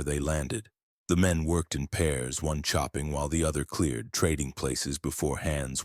they landed. The men worked in pairs, one chopping while the other cleared, trading places before hands.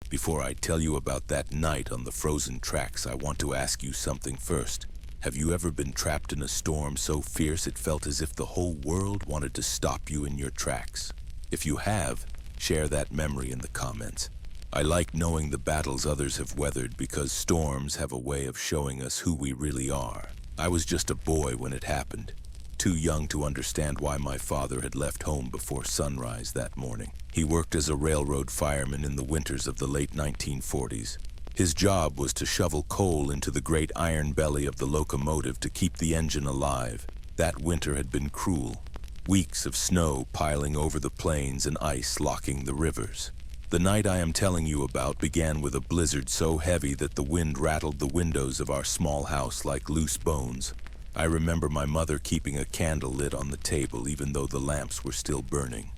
Before I tell you about that night on the frozen tracks, I want to ask you something first. Have you ever been trapped in a storm so fierce it felt as if the whole world wanted to stop you in your tracks? If you have, share that memory in the comments. I like knowing the battles others have weathered because storms have a way of showing us who we really are. I was just a boy when it happened, too young to understand why my father had left home before sunrise that morning. He worked as a railroad fireman in the winters of the late 1940s. His job was to shovel coal into the great iron belly of the locomotive to keep the engine alive. That winter had been cruel. Weeks of snow piling over the plains and ice locking the rivers. The night I am telling you about began with a blizzard so heavy that the wind rattled the windows of our small house like loose bones. I remember my mother keeping a candle lit on the table even though the lamps were still burning,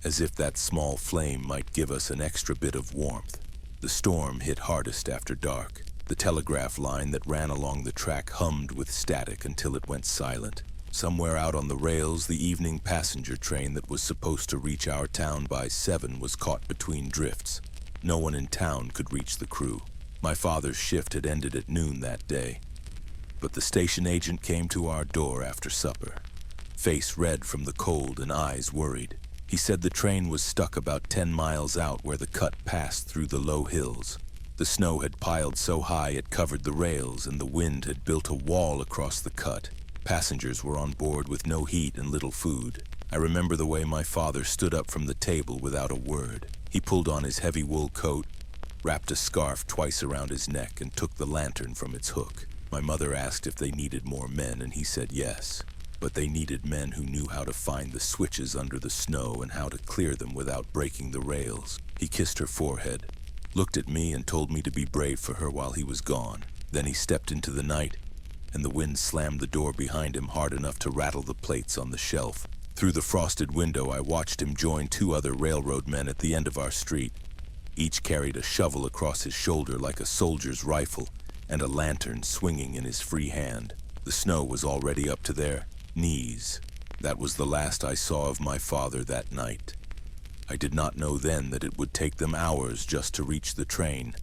as if that small flame might give us an extra bit of warmth. The storm hit hardest after dark. The telegraph line that ran along the track hummed with static until it went silent. Somewhere out on the rails, the evening passenger train that was supposed to reach our town by 7 was caught between drifts. No one in town could reach the crew. My father's shift had ended at noon that day. But the station agent came to our door after supper, face red from the cold and eyes worried. He said the train was stuck about 10 miles out where the cut passed through the low hills. The snow had piled so high it covered the rails and the wind had built a wall across the cut. Passengers were on board with no heat and little food. I remember the way my father stood up from the table without a word. He pulled on his heavy wool coat, wrapped a scarf twice around his neck, and took the lantern from its hook. My mother asked if they needed more men, and he said yes. But they needed men who knew how to find the switches under the snow and how to clear them without breaking the rails. He kissed her forehead, looked at me, and told me to be brave for her while he was gone. Then he stepped into the night, and the wind slammed the door behind him hard enough to rattle the plates on the shelf. Through the frosted window, I watched him join 2 other railroad men at the end of our street. Each carried a shovel across his shoulder like a soldier's rifle, and a lantern swinging in his free hand. The snow was already up to their knees. That was the last I saw of my father that night. I did not know then that it would take them hours just to reach the train,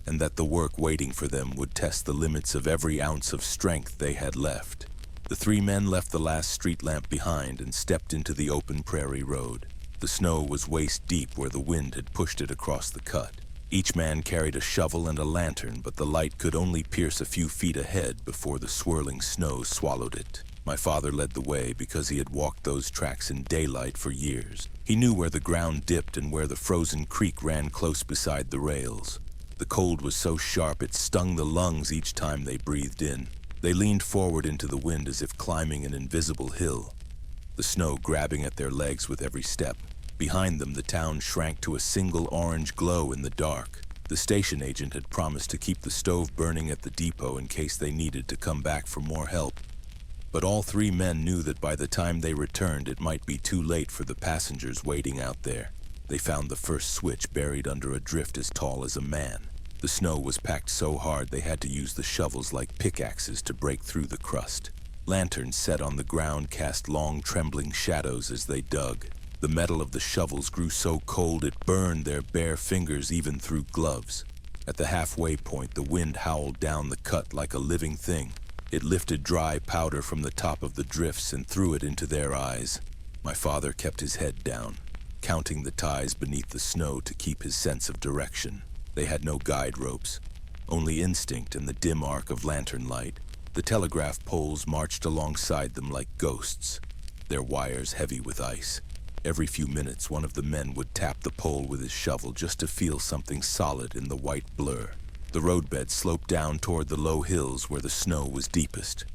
and that the work waiting for them would test the limits of every ounce of strength they had left. The 3 men left the last street lamp behind and stepped into the open prairie road. The snow was waist deep where the wind had pushed it across the cut. Each man carried a shovel and a lantern, but the light could only pierce a few feet ahead before the swirling snow swallowed it. My father led the way because he had walked those tracks in daylight for years. He knew where the ground dipped and where the frozen creek ran close beside the rails. The cold was so sharp it stung the lungs each time they breathed in. They leaned forward into the wind as if climbing an invisible hill, the snow grabbing at their legs with every step. Behind them, the town shrank to a single orange glow in the dark. The station agent had promised to keep the stove burning at the depot in case they needed to come back for more help. But all 3 men knew that by the time they returned, it might be too late for the passengers waiting out there. They found the first switch buried under a drift as tall as a man. The snow was packed so hard they had to use the shovels like pickaxes to break through the crust. Lanterns set on the ground cast long, trembling shadows as they dug. The metal of the shovels grew so cold it burned their bare fingers even through gloves. At the halfway point, the wind howled down the cut like a living thing. It lifted dry powder from the top of the drifts and threw it into their eyes. My father kept his head down, counting the ties beneath the snow to keep his sense of direction. They had no guide ropes, only instinct and the dim arc of lantern light. The telegraph poles marched alongside them like ghosts, their wires heavy with ice. Every few minutes, one of the men would tap the pole with his shovel just to feel something solid in the white blur. The roadbed sloped down toward the low hills where the snow was deepest.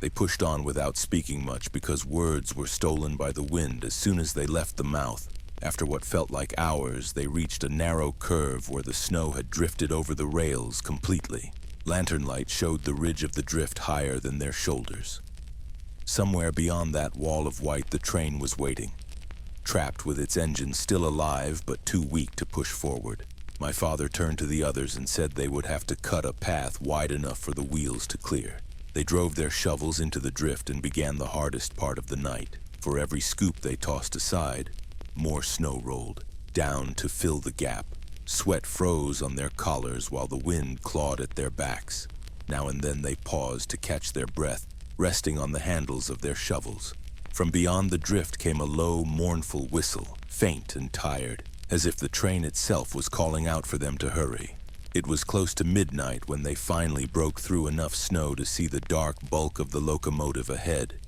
They pushed on without speaking much because words were stolen by the wind as soon as they left the mouth. After what felt like hours, they reached a narrow curve where the snow had drifted over the rails completely. Lantern light showed the ridge of the drift higher than their shoulders. Somewhere beyond that wall of white, the train was waiting, trapped with its engine still alive but too weak to push forward. My father turned to the others and said they would have to cut a path wide enough for the wheels to clear. They drove their shovels into the drift and began the hardest part of the night. For every scoop they tossed aside, more snow rolled down to fill the gap. Sweat froze on their collars while the wind clawed at their backs. Now and then they paused to catch their breath, resting on the handles of their shovels. From beyond the drift came a low, mournful whistle, faint and tired, as if the train itself was calling out for them to hurry. It was close to midnight when they finally broke through enough snow to see the dark bulk of the locomotive ahead.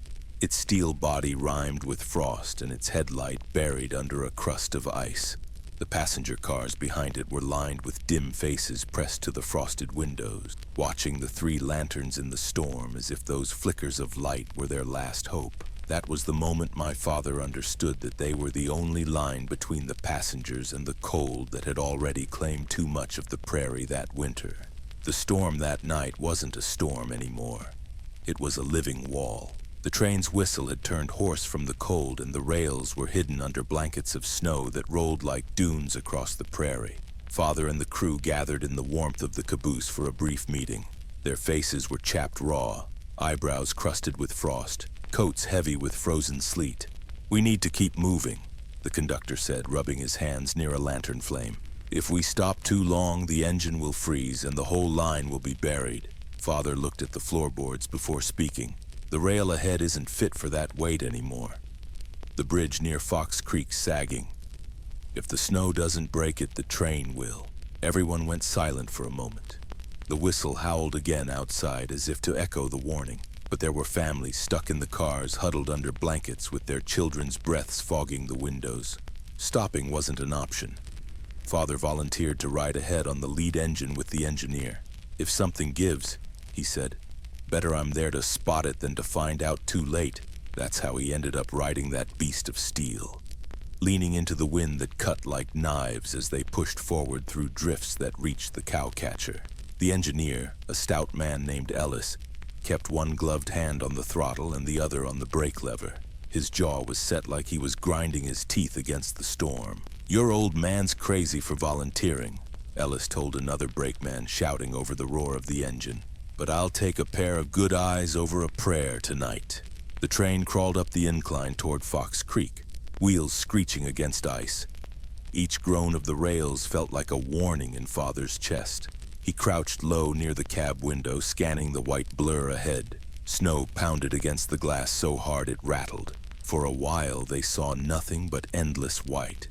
Its steel body rimed with frost and its headlight buried under a crust of ice. The passenger cars behind it were lined with dim faces pressed to the frosted windows, watching the three lanterns in the storm as if those flickers of light were their last hope. That was the moment my father understood that they were the only line between the passengers and the cold that had already claimed too much of the prairie that winter. The storm that night wasn't a storm anymore. It was a living wall. The train's whistle had turned hoarse from the cold, and the rails were hidden under blankets of snow that rolled like dunes across the prairie. Father and the crew gathered in the warmth of the caboose for a brief meeting. Their faces were chapped raw, eyebrows crusted with frost, coats heavy with frozen sleet. "We need to keep moving," the conductor said, rubbing his hands near a lantern flame. "If we stop too long, the engine will freeze and the whole line will be buried." Father looked at the floorboards before speaking. "The rail ahead isn't fit for that weight anymore. The bridge near Fox Creek's sagging. If the snow doesn't break it, the train will." Everyone went silent for a moment. The whistle howled again outside as if to echo the warning, but there were families stuck in the cars, huddled under blankets with their children's breaths fogging the windows. Stopping wasn't an option. Father volunteered to ride ahead on the lead engine with the engineer. "If something gives," he said, "better I'm there to spot it than to find out too late." That's how he ended up riding that beast of steel, leaning into the wind that cut like knives as they pushed forward through drifts that reached the cowcatcher. The engineer, a stout man named Ellis, kept one gloved hand on the throttle and the other on the brake lever. His jaw was set like he was grinding his teeth against the storm. "Your old man's crazy for volunteering," Ellis told another brakeman, shouting over the roar of the engine. "But I'll take a pair of good eyes over a prayer tonight." The train crawled up the incline toward Fox Creek, wheels screeching against ice. Each groan of the rails felt like a warning in Father's chest. He crouched low near the cab window, scanning the white blur ahead. Snow pounded against the glass so hard it rattled. For a while they saw nothing but endless white.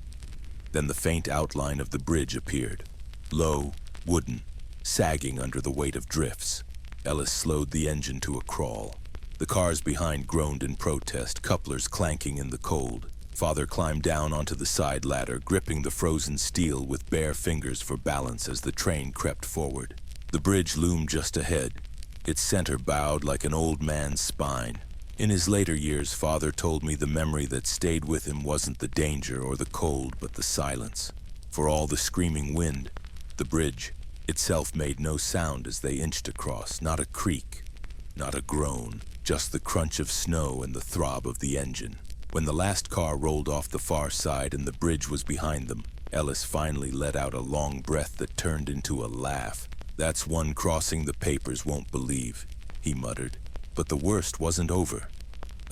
Then the faint outline of the bridge appeared, low, wooden, sagging under the weight of drifts. Ellis slowed the engine to a crawl. The cars behind groaned in protest, couplers clanking in the cold. Father climbed down onto the side ladder, gripping the frozen steel with bare fingers for balance as the train crept forward. The bridge loomed just ahead, its center bowed like an old man's spine. In his later years, Father told me the memory that stayed with him wasn't the danger or the cold, but the silence. For all the screaming wind, the bridge itself made no sound as they inched across, not a creak, not a groan, just the crunch of snow and the throb of the engine. When the last car rolled off the far side and the bridge was behind them, Ellis finally let out a long breath that turned into a laugh. "That's one crossing the papers won't believe," he muttered. But the worst wasn't over.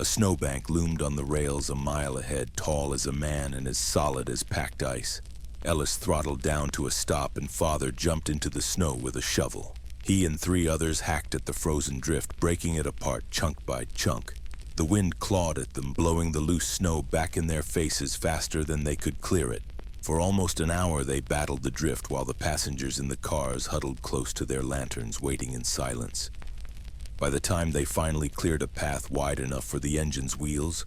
A snowbank loomed on the rails a mile ahead, tall as a man and as solid as packed ice. Ellis throttled down to a stop and Father jumped into the snow with a shovel. He and 3 others hacked at the frozen drift, breaking it apart chunk by chunk. The wind clawed at them, blowing the loose snow back in their faces faster than they could clear it. For almost an hour they battled the drift while the passengers in the cars huddled close to their lanterns, waiting in silence. By the time they finally cleared a path wide enough for the engine's wheels,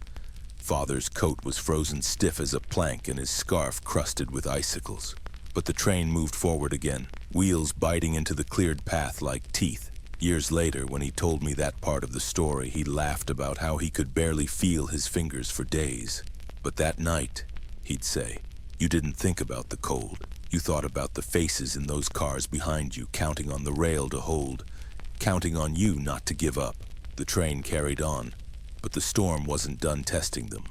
Father's coat was frozen stiff as a plank and his scarf crusted with icicles. But the train moved forward again, wheels biting into the cleared path like teeth. Years later, when he told me that part of the story, he laughed about how he could barely feel his fingers for days. "But that night," he'd say, "you didn't think about the cold. You thought about the faces in those cars behind you, counting on the rail to hold, counting on you not to give up." The train carried on, but the storm wasn't done testing them.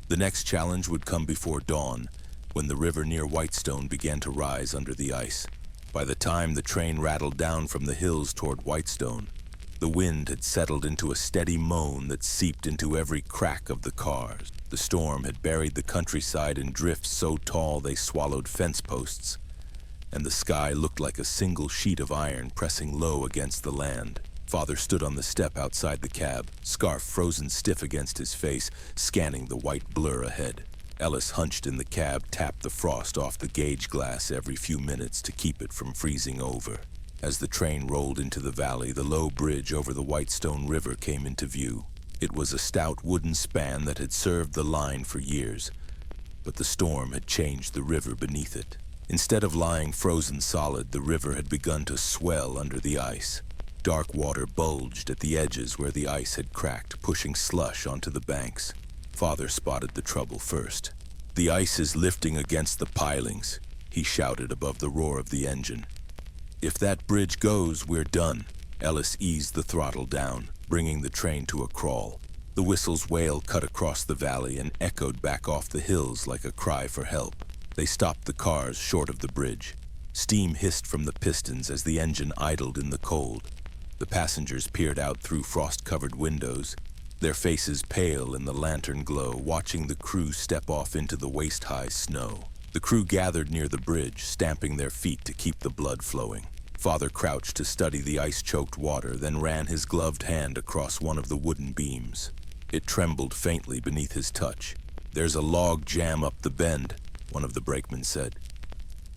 The next challenge would come before dawn, when the river near Whitestone began to rise under the ice. By the time the train rattled down from the hills toward Whitestone, The wind had settled into a steady moan that seeped into every crack of the cars. The storm had buried the countryside in drifts so tall they swallowed fence posts, and the sky looked like a single sheet of iron pressing low against the land. Father stood on the step outside the cab, scarf frozen stiff against his face, scanning the white blur ahead. Ellis, hunched in the cab, tapped the frost off the gauge glass every few minutes to keep it from freezing over. As the train rolled into the valley, the low bridge over the Whitestone River came into view. It was a stout wooden span that had served the line for years, but the storm had changed the river beneath it. Instead of lying frozen solid, the river had begun to swell under the ice. Dark water bulged at the edges where the ice had cracked, pushing slush onto the banks. Father spotted the trouble first. "The ice is lifting against the pilings," he shouted above the roar of the engine. "If that bridge goes, we're done." Ellis eased the throttle down, bringing the train to a crawl. The whistle's wail cut across the valley and echoed back off the hills like a cry for help. They stopped the cars short of the bridge. Steam hissed from the pistons as the engine idled in the cold. The passengers peered out through frost-covered windows, their faces pale in the lantern glow, watching the crew step off into the waist-high snow. The crew gathered near the bridge, stamping their feet to keep the blood flowing. Father crouched to study the ice-choked water, then ran his gloved hand across one of the wooden beams. It trembled faintly beneath his touch. "There's a log jam up the bend," one of the brakemen said.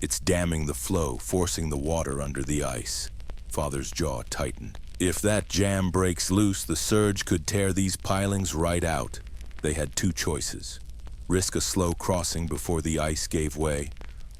"It's damming the flow, forcing the water under the ice." Father's jaw tightened. If that jam breaks loose, the surge could tear these pilings right out. They had two choices: risk a slow crossing before the ice gave way,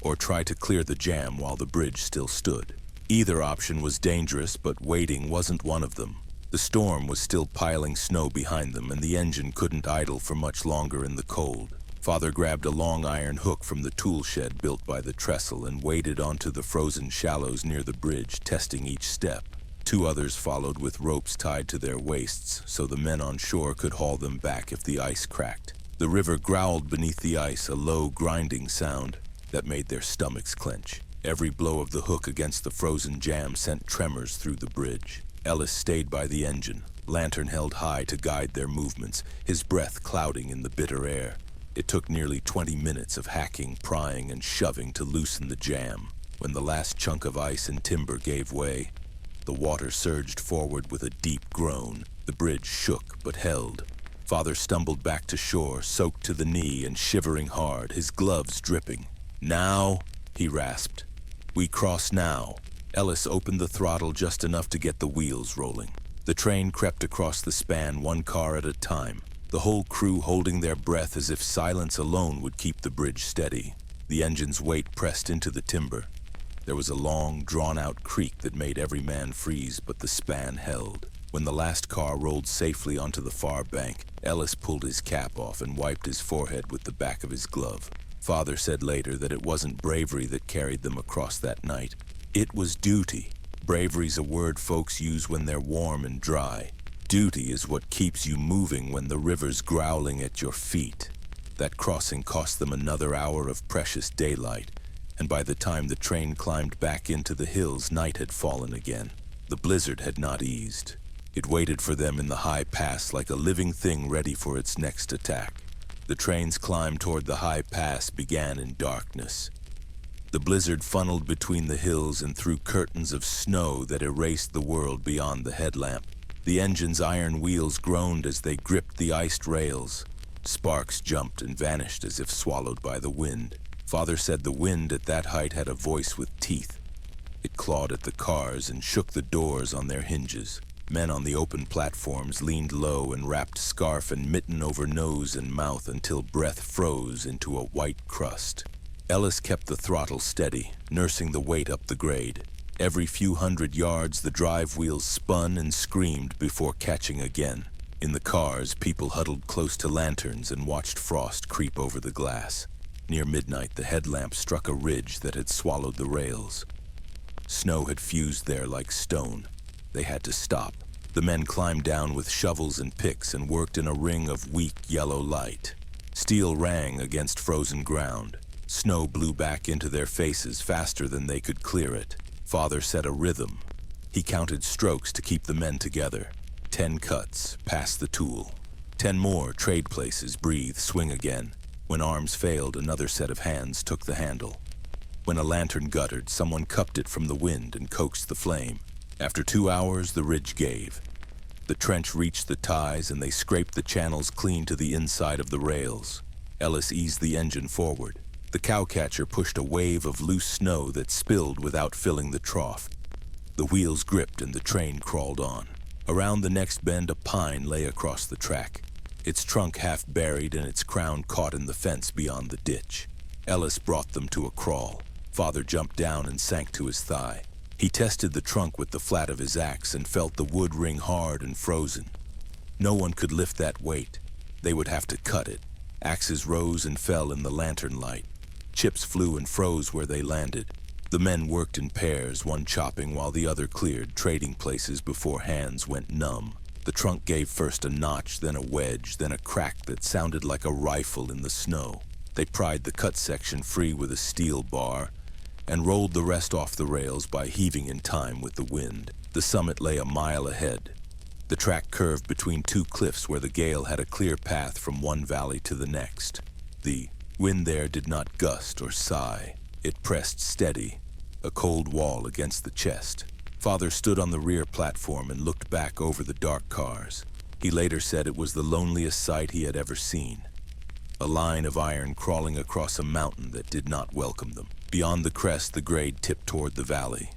or try to clear the jam while the bridge still stood. Either option was dangerous, but waiting wasn't one of them. The storm was still piling snow behind them, and the engine couldn't idle for much longer in the cold. Father grabbed a long iron hook from the tool shed built by the trestle and waded onto the frozen shallows near the bridge, testing each step. Two others followed with ropes tied to their waists so the men on shore could haul them back if the ice cracked. The river growled beneath the ice, a low, grinding sound that made their stomachs clench. Every blow of the hook against the frozen jam sent tremors through the bridge. Ellis stayed by the engine, lantern held high to guide their movements, his breath clouding in the bitter air. It took nearly 20 minutes of hacking, prying, and shoving to loosen the jam. When the last chunk of ice and timber gave way, the water surged forward with a deep groan. The bridge shook but held. Father stumbled back to shore, soaked to the knee and shivering hard, his gloves dripping. "Now," he rasped. "We cross now." Ellis opened the throttle just enough to get the wheels rolling. The train crept across the span, one car at a time, the whole crew holding their breath as if silence alone would keep the bridge steady. The engine's weight pressed into the timber. There was a long, drawn-out creak that made every man freeze, but the span held. When the last car rolled safely onto the far bank, Ellis pulled his cap off and wiped his forehead with the back of his glove. Father said later that it wasn't bravery that carried them across that night. It was duty. Bravery's a word folks use when they're warm and dry. Duty is what keeps you moving when the river's growling at your feet. That crossing cost them another hour of precious daylight, and by the time the train climbed back into the hills, night had fallen again. The blizzard had not eased. It waited for them in the high pass like a living thing ready for its next attack. The train's climb toward the high pass began in darkness. The blizzard funneled between the hills and through curtains of snow that erased the world beyond the headlamp. The engine's iron wheels groaned as they gripped the iced rails. Sparks jumped and vanished as if swallowed by the wind. Father said the wind at that height had a voice with teeth. It clawed at the cars and shook the doors on their hinges. Men on the open platforms leaned low and wrapped scarf and mitten over nose and mouth until breath froze into a white crust. Ellis kept the throttle steady, nursing the weight up the grade. Every few hundred yards, the drive wheels spun and screamed before catching again. In the cars, people huddled close to lanterns and watched frost creep over the glass. Near midnight, the headlamp struck a ridge that had swallowed the rails. Snow had fused there like stone. They had to stop. The men climbed down with shovels and picks and worked in a ring of weak yellow light. Steel rang against frozen ground. Snow blew back into their faces faster than they could clear it. Father set a rhythm. He counted strokes to keep the men together. 10 cuts, pass the tool. 10 more, trade places, breathe, swing again. When arms failed, another set of hands took the handle. When a lantern guttered, someone cupped it from the wind and coaxed the flame. After 2 hours, the ridge gave. The trench reached the ties and they scraped the channels clean to the inside of the rails. Ellis eased the engine forward. The cowcatcher pushed a wave of loose snow that spilled without filling the trough. The wheels gripped and the train crawled on. Around the next bend, a pine lay across the track, its trunk half buried and its crown caught in the fence beyond the ditch. Ellis brought them to a crawl. Father jumped down and sank to his thigh. He tested the trunk with the flat of his axe and felt the wood ring hard and frozen. No one could lift that weight. They would have to cut it. Axes rose and fell in the lantern light. Chips flew and froze where they landed. The men worked in pairs, one chopping while the other cleared, trading places before hands went numb. The trunk gave first a notch, then a wedge, then a crack that sounded like a rifle in the snow. They pried the cut section free with a steel bar and rolled the rest off the rails by heaving in time with the wind. The summit lay a mile ahead. The track curved between two cliffs where the gale had a clear path from one valley to the next. The wind there did not gust or sigh. It pressed steady, a cold wall against the chest. Father stood on the rear platform and looked back over the dark cars. He later said it was the loneliest sight he had ever seen. A line of iron crawling across a mountain that did not welcome them. Beyond the crest, the grade tipped toward the valley.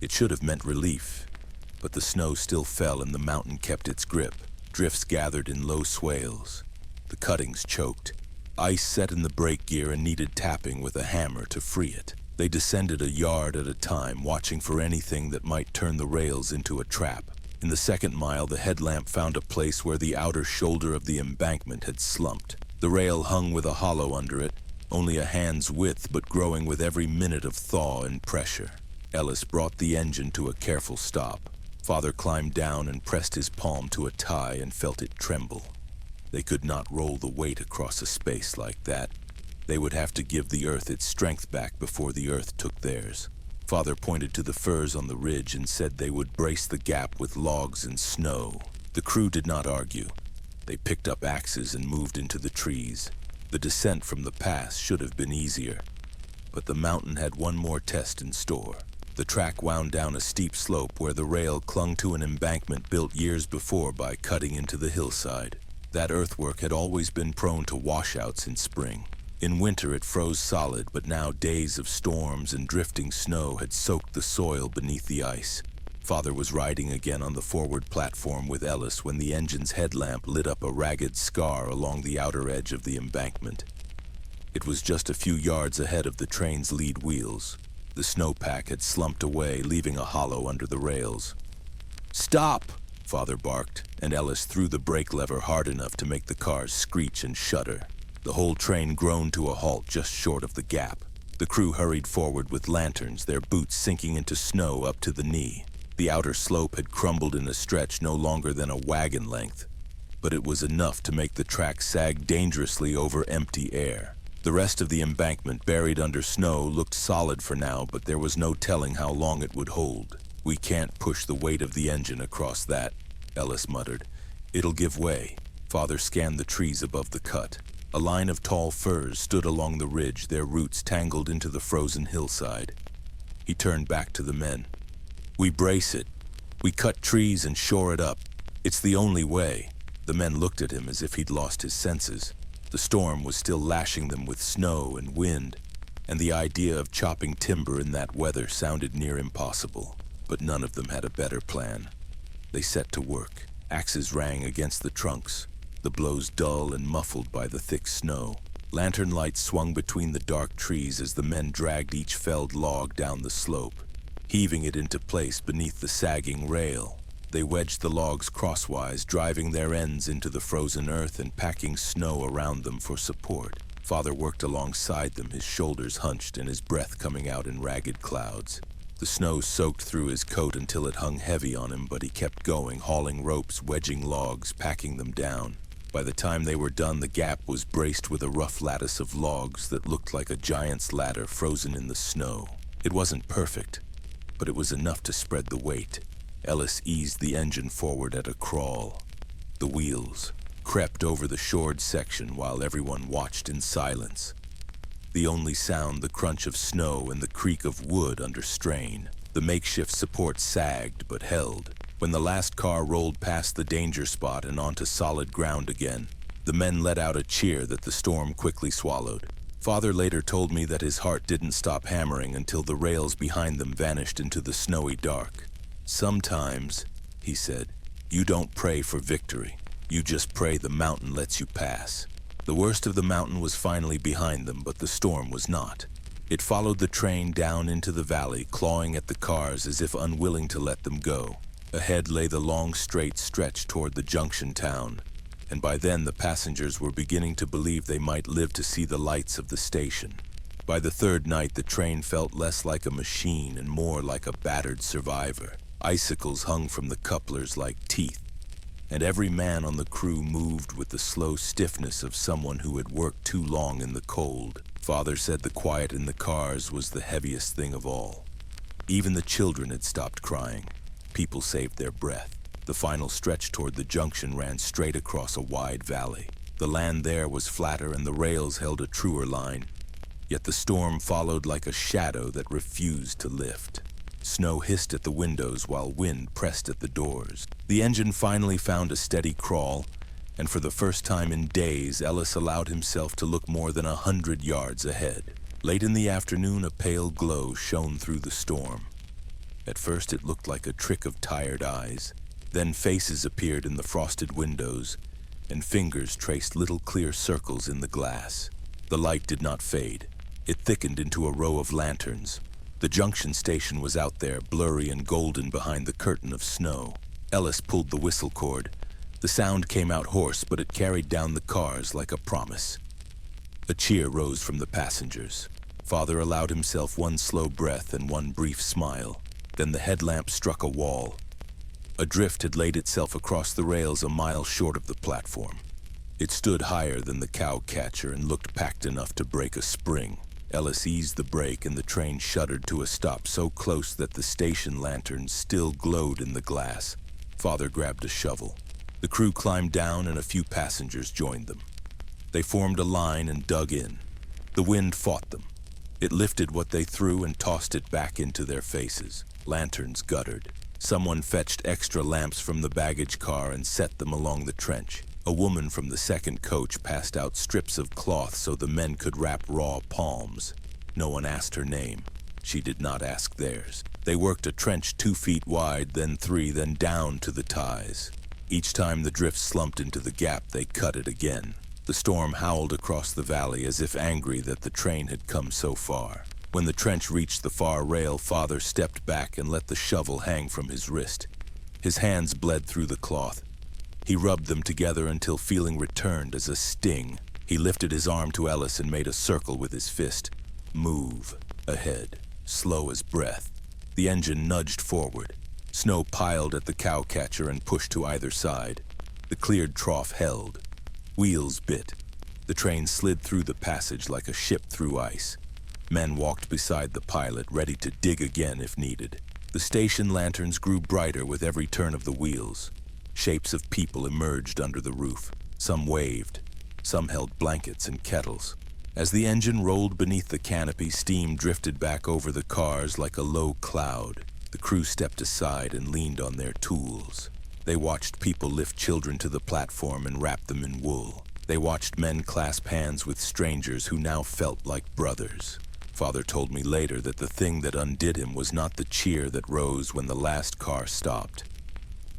It should have meant relief, but the snow still fell and the mountain kept its grip. Drifts gathered in low swales. The cuttings choked. Ice set in the brake gear and needed tapping with a hammer to free it. They descended a yard at a time, watching for anything that might turn the rails into a trap. In the second mile, the headlamp found a place where the outer shoulder of the embankment had slumped. The rail hung with a hollow under it, only a hand's width but growing with every minute of thaw and pressure. Ellis brought the engine to a careful stop. Father climbed down and pressed his palm to a tie and felt it tremble. They could not roll the weight across a space like that. They would have to give the earth its strength back before the earth took theirs. Father pointed to the firs on the ridge and said they would brace the gap with logs and snow. The crew did not argue. They picked up axes and moved into the trees. The descent from the pass should have been easier, but the mountain had one more test in store. The track wound down a steep slope where the rail clung to an embankment built years before by cutting into the hillside. That earthwork had always been prone to washouts in spring. In winter it froze solid, but now days of storms and drifting snow had soaked the soil beneath the ice. Father was riding again on the forward platform with Ellis when the engine's headlamp lit up a ragged scar along the outer edge of the embankment. It was just a few yards ahead of the train's lead wheels. The snowpack had slumped away, leaving a hollow under the rails. "Stop!" Father barked, and Ellis threw the brake lever hard enough to make the cars screech and shudder. The whole train groaned to a halt just short of the gap. The crew hurried forward with lanterns, their boots sinking into snow up to the knee. The outer slope had crumbled in a stretch no longer than a wagon length, but it was enough to make the track sag dangerously over empty air. The rest of the embankment, buried under snow, looked solid for now, but there was no telling how long it would hold. "We can't push the weight of the engine across that," Ellis muttered. "It'll give way." Father scanned the trees above the cut. A line of tall firs stood along the ridge, their roots tangled into the frozen hillside. He turned back to the men. "We brace it. We cut trees and shore it up. It's the only way." The men looked at him as if he'd lost his senses. The storm was still lashing them with snow and wind, and the idea of chopping timber in that weather sounded near impossible. But none of them had a better plan. They set to work. Axes rang against the trunks, the blows dull and muffled by the thick snow. Lantern lights swung between the dark trees as the men dragged each felled log down the slope, heaving it into place beneath the sagging rail. They wedged the logs crosswise, driving their ends into the frozen earth and packing snow around them for support. Father worked alongside them, his shoulders hunched and his breath coming out in ragged clouds. The snow soaked through his coat until it hung heavy on him, but he kept going, hauling ropes, wedging logs, packing them down. By the time they were done, the gap was braced with a rough lattice of logs that looked like a giant's ladder frozen in the snow. It wasn't perfect, but it was enough to spread the weight. Ellis eased the engine forward at a crawl. The wheels crept over the shored section while everyone watched in silence. The only sound, the crunch of snow and the creak of wood under strain. The makeshift support sagged but held. When the last car rolled past the danger spot and onto solid ground again, the men let out a cheer that the storm quickly swallowed. Father later told me that his heart didn't stop hammering until the rails behind them vanished into the snowy dark. Sometimes, he said, you don't pray for victory. You just pray the mountain lets you pass. The worst of the mountain was finally behind them, but the storm was not. It followed the train down into the valley, clawing at the cars as if unwilling to let them go. Ahead lay the long straight stretch toward the junction town, and by then the passengers were beginning to believe they might live to see the lights of the station. By the third night, the train felt less like a machine and more like a battered survivor. Icicles hung from the couplers like teeth, and every man on the crew moved with the slow stiffness of someone who had worked too long in the cold. Father said the quiet in the cars was the heaviest thing of all. Even the children had stopped crying. People saved their breath. The final stretch toward the junction ran straight across a wide valley. The land there was flatter and the rails held a truer line, yet the storm followed like a shadow that refused to lift. Snow hissed at the windows while wind pressed at the doors. The engine finally found a steady crawl, and for the first time in days, Ellis allowed himself to look more than 100 yards ahead. Late in the afternoon, a pale glow shone through the storm. At first, it looked like a trick of tired eyes. Then faces appeared in the frosted windows, and fingers traced little clear circles in the glass. The light did not fade. It thickened into a row of lanterns. The junction station was out there, blurry and golden behind the curtain of snow. Ellis pulled the whistle cord. The sound came out hoarse, but it carried down the cars like a promise. A cheer rose from the passengers. Father allowed himself one slow breath and one brief smile. Then the headlamp struck a wall. A drift had laid itself across the rails a mile short of the platform. It stood higher than the cow catcher and looked packed enough to break a spring. Ellis eased the brake and the train shuddered to a stop so close that the station lanterns still glowed in the glass. Father grabbed a shovel. The crew climbed down and a few passengers joined them. They formed a line and dug in. The wind fought them. It lifted what they threw and tossed it back into their faces. Lanterns guttered. Someone fetched extra lamps from the baggage car and set them along the trench. A woman from the second coach passed out strips of cloth so the men could wrap raw palms. No one asked her name. She did not ask theirs. They worked a trench 2 feet wide, then 3, then down to the ties. Each time the drift slumped into the gap, they cut it again. The storm howled across the valley as if angry that the train had come so far. When the trench reached the far rail, Father stepped back and let the shovel hang from his wrist. His hands bled through the cloth. He rubbed them together until feeling returned as a sting. He lifted his arm to Ellis and made a circle with his fist. Move. Ahead. Slow as breath. The engine nudged forward. Snow piled at the cowcatcher and pushed to either side. The cleared trough held. Wheels bit. The train slid through the passage like a ship through ice. Men walked beside the pilot, ready to dig again if needed. The station lanterns grew brighter with every turn of the wheels. Shapes of people emerged under the roof. Some waved. Some held blankets and kettles. As the engine rolled beneath the canopy, steam drifted back over the cars like a low cloud. The crew stepped aside and leaned on their tools. They watched people lift children to the platform and wrap them in wool. They watched men clasp hands with strangers who now felt like brothers. Father told me later that the thing that undid him was not the cheer that rose when the last car stopped.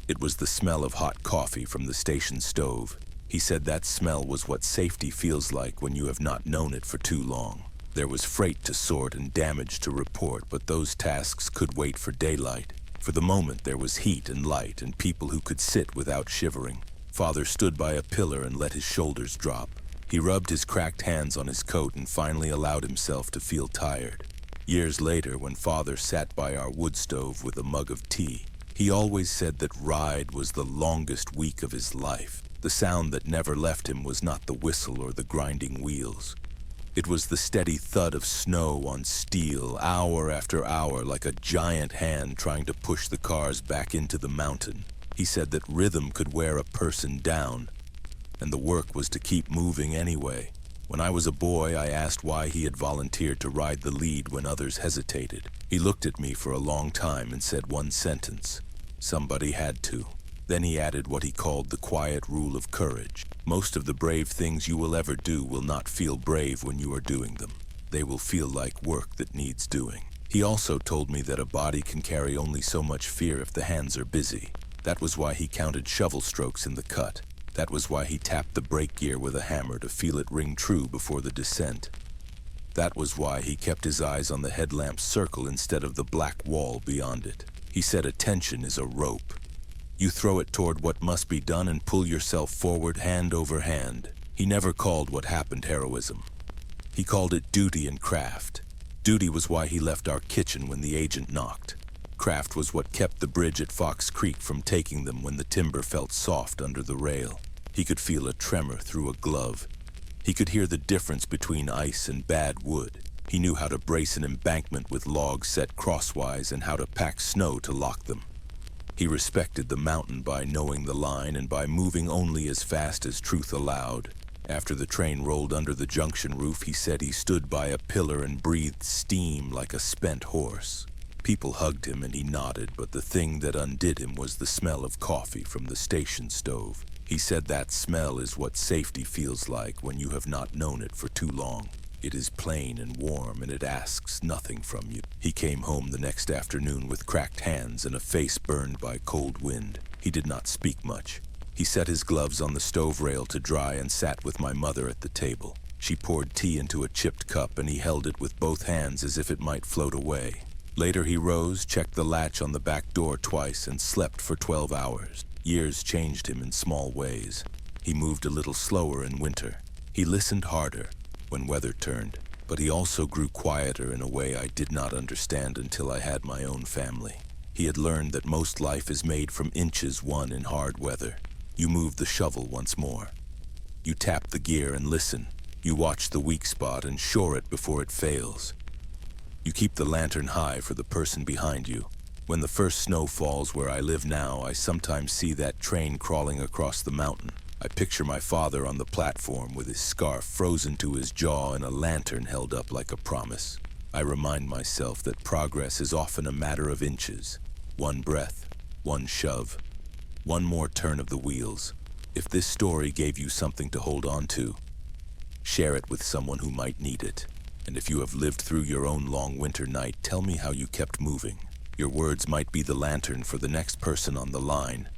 It was the smell of hot coffee from the station stove. He said that smell was what safety feels like when you have not known it for too long. There was freight to sort and damage to report, but those tasks could wait for daylight. For the moment, there was heat and light and people who could sit without shivering. Father stood by a pillar and let his shoulders drop. He rubbed his cracked hands on his coat and finally allowed himself to feel tired. Years later, when Father sat by our wood stove with a mug of tea, he always said that ride was the longest week of his life. The sound that never left him was not the whistle or the grinding wheels. It was the steady thud of snow on steel, hour after hour, like a giant hand trying to push the cars back into the mountain. He said that rhythm could wear a person down, and the work was to keep moving anyway. When I was a boy, I asked why he had volunteered to ride the lead when others hesitated. He looked at me for a long time and said one sentence: "Somebody had to." Then he added what he called the quiet rule of courage. Most of the brave things you will ever do will not feel brave when you are doing them. They will feel like work that needs doing. He also told me that a body can carry only so much fear if the hands are busy. That was why he counted shovel strokes in the cut. That was why he tapped the brake gear with a hammer to feel it ring true before the descent. That was why he kept his eyes on the headlamp's circle instead of the black wall beyond it. He said attention is a rope. You throw it toward what must be done and pull yourself forward hand over hand. He never called what happened heroism. He called it duty and craft. Duty was why he left our kitchen when the agent knocked. Craft was what kept the bridge at Fox Creek from taking them when the timber felt soft under the rail. He could feel a tremor through a glove. He could hear the difference between ice and bad wood. He knew how to brace an embankment with logs set crosswise and how to pack snow to lock them. He respected the mountain by knowing the line and by moving only as fast as truth allowed. After the train rolled under the junction roof, he said he stood by a pillar and breathed steam like a spent horse. People hugged him and he nodded, but the thing that undid him was the smell of coffee from the station stove. He said that smell is what safety feels like when you have not known it for too long. It is plain and warm, and it asks nothing from you. He came home the next afternoon with cracked hands and a face burned by cold wind. He did not speak much. He set his gloves on the stove rail to dry and sat with my mother at the table. She poured tea into a chipped cup, and he held it with both hands as if it might float away. Later he rose, checked the latch on the back door twice, and slept for 12 hours. Years changed him in small ways. He moved a little slower in winter. He listened harder when weather turned, but he also grew quieter in a way I did not understand until I had my own family. He had learned that most life is made from inches won in hard weather. You move the shovel once more. You tap the gear and listen. You watch the weak spot and shore it before it fails. You keep the lantern high for the person behind you. When the first snow falls where I live now, I sometimes see that train crawling across the mountain. I picture my father on the platform with his scarf frozen to his jaw and a lantern held up like a promise. I remind myself that progress is often a matter of inches. One breath, one shove, one more turn of the wheels. If this story gave you something to hold on to, share it with someone who might need it. And if you have lived through your own long winter night, tell me how you kept moving. Your words might be the lantern for the next person on the line.